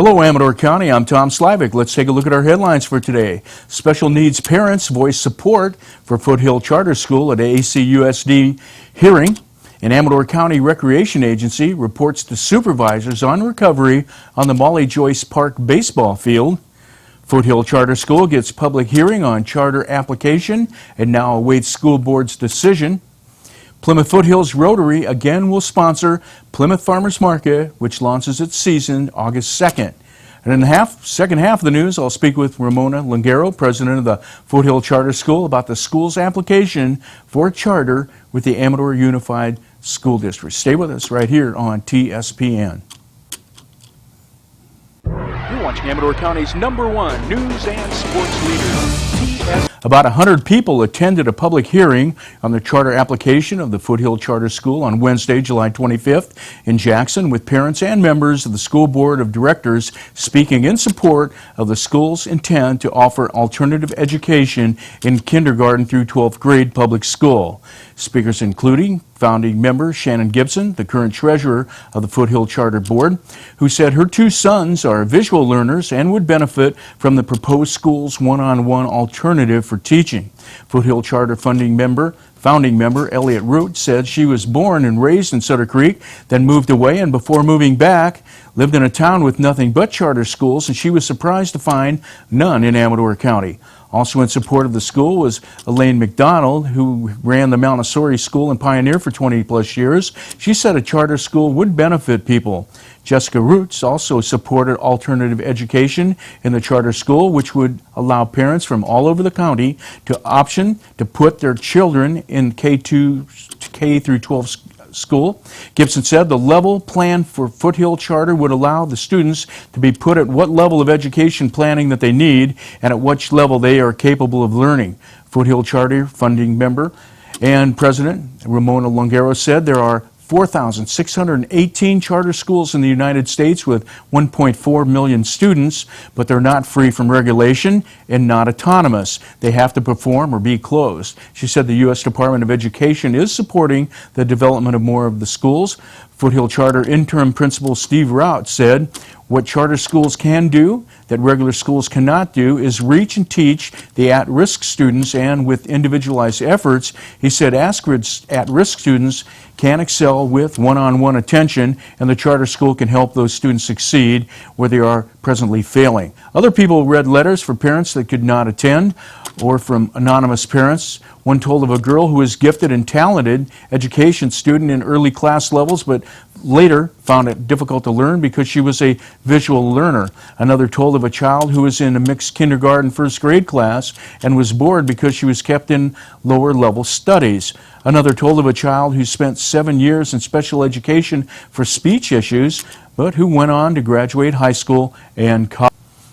Hello, Amador County. I'm Tom Slivick. Let's take a look at our headlines for today. Special needs parents voice support for Foothill Charter School at ACUSD hearing. An Amador County Recreation Agency reports to supervisors on recovery on the Mollie Joyce Park baseball field. Foothill Charter School gets public hearing on charter application and now awaits school board's decision. Plymouth-Foothills Rotary again will sponsor Plymouth Farmers Market, which launches its season August 2nd. And in the second half of the news, I'll speak with Ramona Longero, president of the Foothill Charter School, about the school's application for a charter with the Amador Unified School District. Stay with us right here on TSPN. You're watching Amador County's #1 news and sports leader, About 100 people attended a public hearing on the charter application of the Foothill Charter School on Wednesday, July 25th in Jackson, with parents and members of the school board of directors speaking in support of the school's intent to offer alternative education in kindergarten through 12th grade public school. Speakers including founding member Shannon Gibson, the current treasurer of the Foothill Charter Board, who said her two sons are visual learners and would benefit from the proposed school's one-on-one alternative for teaching. Foothill Charter founding member Elliot Root said she was born and raised in Sutter Creek, then moved away, and before moving back, lived in a town with nothing but charter schools, and she was surprised to find none in Amador County. Also in support of the school was Elaine McDonald, who ran the Montessori School in Pioneer for 20-plus years. She said a charter school would benefit people. Jessica Roots also supported alternative education in the charter school, which would allow parents from all over the county to option to put their children in K through 12 school. Gibson said the level plan for Foothill Charter would allow the students to be put at what level of education planning that they need and at which level they are capable of learning. Foothill Charter funding member and president Ramona Longero said there are 4,618 charter schools in the United States with 1.4 million students, but they're not free from regulation and not autonomous. They have to perform or be closed. She said the U.S. Department of Education is supporting the development of more of the schools. Foothill Charter interim principal Steve Rout said, "What charter schools can do that regular schools cannot do is reach and teach the at-risk students, and with individualized efforts," he said, at-risk students can excel with one-on-one attention, and the charter school can help those students succeed where they are presently failing. Other people read letters for parents that could not attend or from anonymous parents. One told of a girl who was gifted and talented education student in early class levels, but later found it difficult to learn because she was a visual learner. Another told of a child who was in a mixed kindergarten first grade class and was bored because she was kept in lower level studies. Another told of a child who spent 7 years in special education for speech issues, but who went on to graduate high school and college.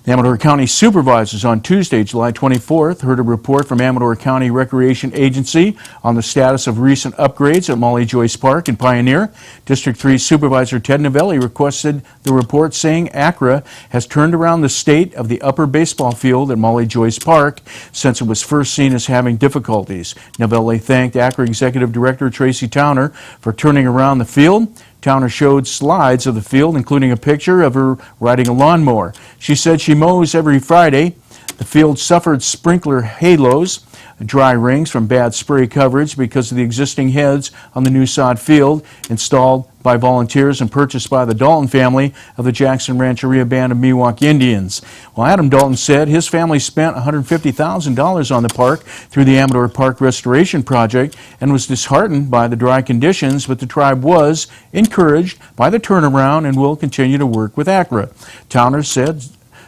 Amador County Supervisors on Tuesday, July 24th, heard a report from Amador County Recreation Agency on the status of recent upgrades at Mollie Joyce Park in Pioneer. District 3 Supervisor Ted Novelli requested the report, saying ACRA has turned around the state of the upper baseball field at Mollie Joyce Park since it was first seen as having difficulties. Novelli thanked ACRA Executive Director Tracy Towner for turning around the field. Towner showed slides of the field, including a picture of her riding a lawnmower. She said she mows every Friday. The field suffered sprinkler halos, dry rings from bad spray coverage because of the existing heads on the new sod field installed by volunteers and purchased by the Dalton family of the Jackson Rancheria Band of Miwok Indians. Well, Adam Dalton said his family spent $150,000 on the park through the Amador Park Restoration Project and was disheartened by the dry conditions, but the tribe was encouraged by the turnaround and will continue to work with ACRA. Towner said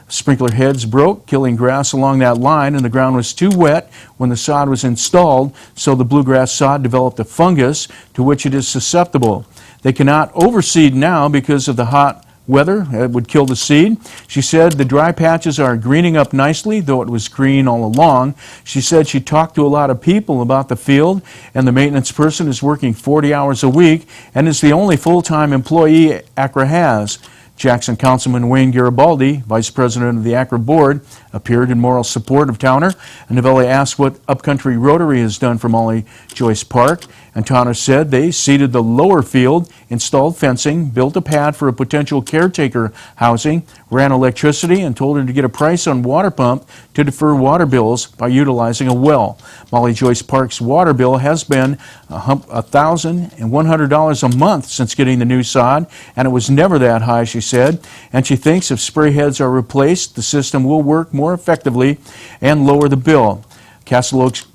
sprinkler heads broke, killing grass along that line, and the ground was too wet when the sod was installed, so the bluegrass sod developed a fungus to which it is susceptible. They cannot overseed now because of the hot weather. It would kill the seed. She said the dry patches are greening up nicely, though it was green all along. She said she talked to a lot of people about the field, and the maintenance person is working 40 hours a week and is the only full-time employee ACRA has. Jackson Councilman Wayne Garibaldi, Vice President of the ACRA Board appeared in moral support of Towner. And Novelli asked what Upcountry Rotary has done for Mollie Joyce Park. And Towner said they seeded the lower field, installed fencing, built a pad for a potential caretaker housing, ran electricity, and told her to get a price on water pump to defer water bills by utilizing a well. Mollie Joyce Park's water bill has been $1,100 a month since getting the new sod, and it was never that high, she said. And she thinks if spray heads are replaced, the system will work more effectively and lower the bill. Castle Oaks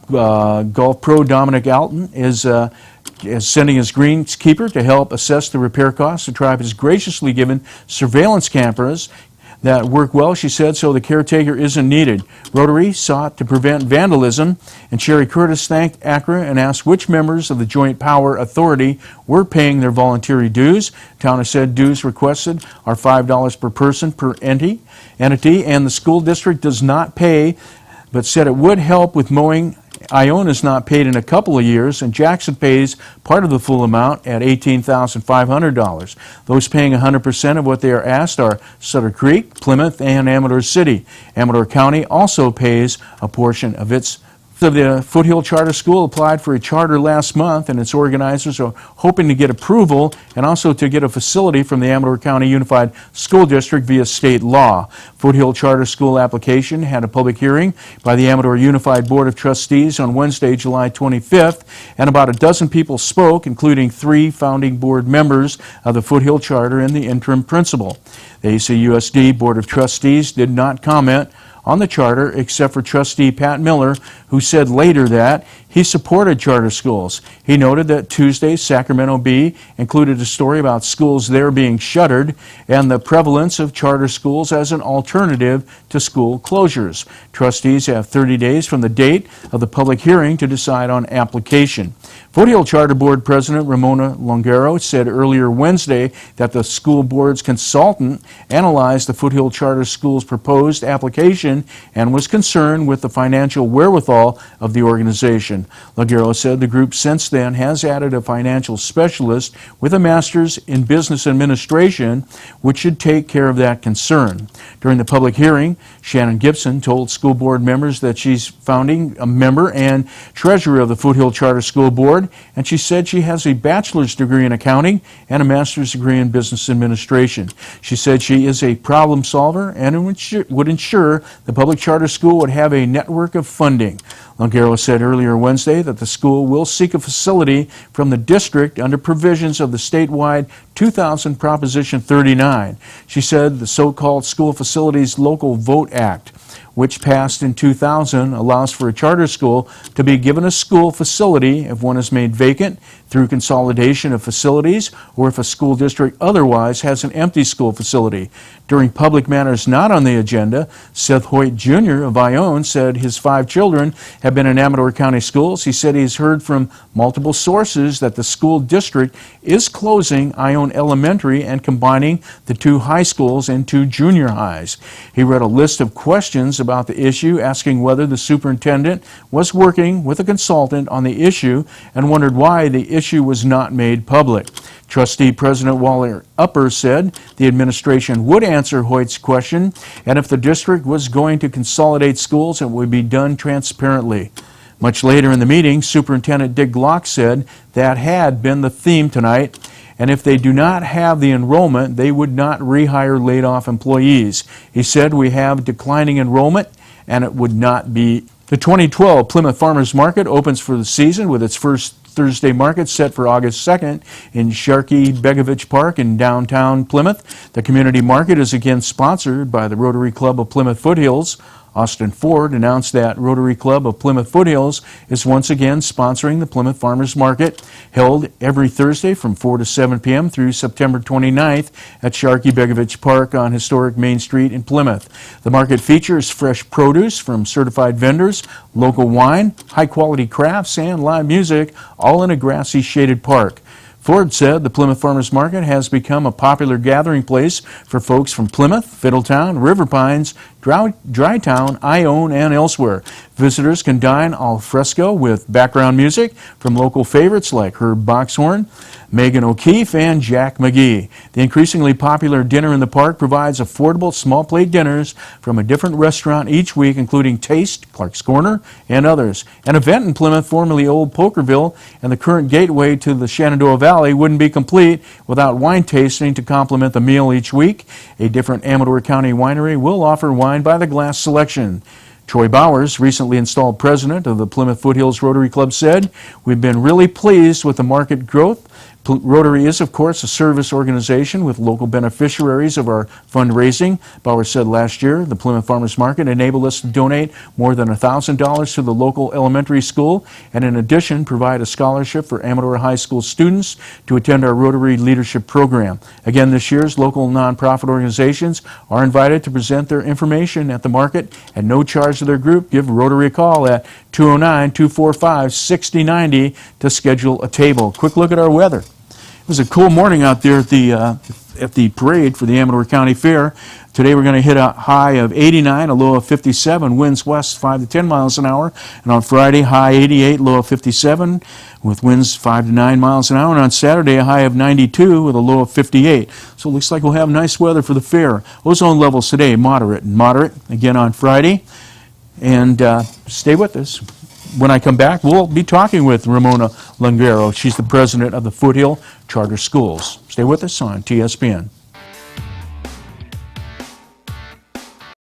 golf pro Dominic Alton is sending his greenskeeper to help assess the repair costs. The tribe has graciously given surveillance cameras that work well, she said, so the caretaker isn't needed. Rotary sought to prevent vandalism, and Sherry Curtis thanked ACRA and asked which members of the Joint Power Authority were paying their voluntary dues. Towner said dues requested are $5 per person per entity, and the school district does not pay, but said it would help with mowing. Iona's not paid in a couple of years, and Jackson pays part of the full amount at $18,500. Those paying 100% of what they are asked are Sutter Creek, Plymouth, and Amador City. Amador County also pays a portion of its. The Foothill Charter School applied for a charter last month, and its organizers are hoping to get approval and also to get a facility from the Amador County Unified School District via state law. Foothill Charter School application had a public hearing by the Amador Unified Board of Trustees on Wednesday, July 25th, and about a dozen people spoke, including 3 founding board members of the Foothill Charter and the interim principal. The ACUSD Board of Trustees did not comment on the charter except for trustee Pat Miller, who said later that he supported charter schools. He noted that Tuesday's Sacramento Bee included a story about schools there being shuttered and the prevalence of charter schools as an alternative to school closures. Trustees have 30 days from the date of the public hearing to decide on application. Foothill Charter Board President Ramona Longero said earlier Wednesday that the school board's consultant analyzed the Foothill Charter School's proposed application and was concerned with the financial wherewithal of the organization. Longero said the group since then has added a financial specialist with a master's in business administration, which should take care of that concern. During the public hearing, Shannon Gibson told school board members that she's founding a member and treasurer of the Foothill Charter School Board, and she said she has a bachelor's degree in accounting and a master's degree in business administration. She said she is a problem solver and would ensure the public charter school would have a network of funding. Longero said earlier Wednesday that the school will seek a facility from the district under provisions of the statewide 2000 Proposition 39. She said the so-called School Facilities Local Vote Act, which passed in 2000, allows for a charter school to be given a school facility if one is made vacant through consolidation of facilities or if a school district otherwise has an empty school facility. During public matters not on the agenda, Seth Hoyt Jr. of Ione said his 5 children have been in Amador County schools. He said he's heard from multiple sources that the school district is closing Ione Elementary and combining the 2 high schools into junior highs. He read a list of questions about the issue, asking whether the superintendent was working with a consultant on the issue and wondered why the issue was not made public. Trustee President Waller Upper said the administration would answer Hoyt's question, and if the district was going to consolidate schools, it would be done transparently. Much later in the meeting, Superintendent Dick Glock said that had been the theme tonight, and if they do not have the enrollment, they would not rehire laid-off employees. He said we have declining enrollment, and it would not be. The 2012 Plymouth Farmers Market opens for the season with its first Thursday market set for August 2nd in Sharkey Begovich Park in downtown Plymouth. The community market is again sponsored by the Rotary Club of Plymouth-Foothills. Austin Ford announced that Rotary Club of Plymouth-Foothills is once again sponsoring the Plymouth Farmers Market, held every Thursday from 4 to 7 p.m. through September 29th at Sharkey Begovich Park on historic Main Street in Plymouth. The market features fresh produce from certified vendors, local wine, high-quality crafts, and live music, all in a grassy, shaded park. Ford said the Plymouth Farmers Market has become a popular gathering place for folks from Plymouth, Fiddletown, River Pines, Dry Town, Ione, and elsewhere. Visitors can dine al fresco with background music from local favorites like Herb Boxhorn, Megan O'Keefe, and Jack McGee. The increasingly popular dinner in the park provides affordable small plate dinners from a different restaurant each week, including Taste, Clark's Corner, and others. An event in Plymouth, formerly Old Pokerville, and the current gateway to the Shenandoah Valley wouldn't be complete without wine tasting to complement the meal each week. A different Amador County winery will offer wine by the glass selection. Troy Bowers, recently installed president of the Plymouth-Foothills Rotary Club, said, "We've been really pleased with the market growth. Rotary is, of course, a service organization with local beneficiaries of our fundraising." Bowers said last year the Plymouth Farmers Market enabled us to donate more than $1,000 to the local elementary school and in addition provide a scholarship for Amador High School students to attend our Rotary Leadership Program. Again, this year's local nonprofit organizations are invited to present their information at the market at no charge to their group. Give Rotary a call at 209-245-6090 to schedule a table. Quick look at our weather. It was a cool morning out there at the parade for the Amador County Fair. Today we're going to hit a high of 89, a low of 57, winds west 5 to 10 miles an hour. And on Friday, high 88, low of 57, with winds 5 to 9 miles an hour. And on Saturday, a high of 92 with a low of 58. So it looks like we'll have nice weather for the fair. Ozone levels today, moderate and moderate. Again on Friday. And stay with us. When I come back, we'll be talking with Ramona Lungaro. She's the president of the Foothill Charter Schools. Stay with us on TSPN.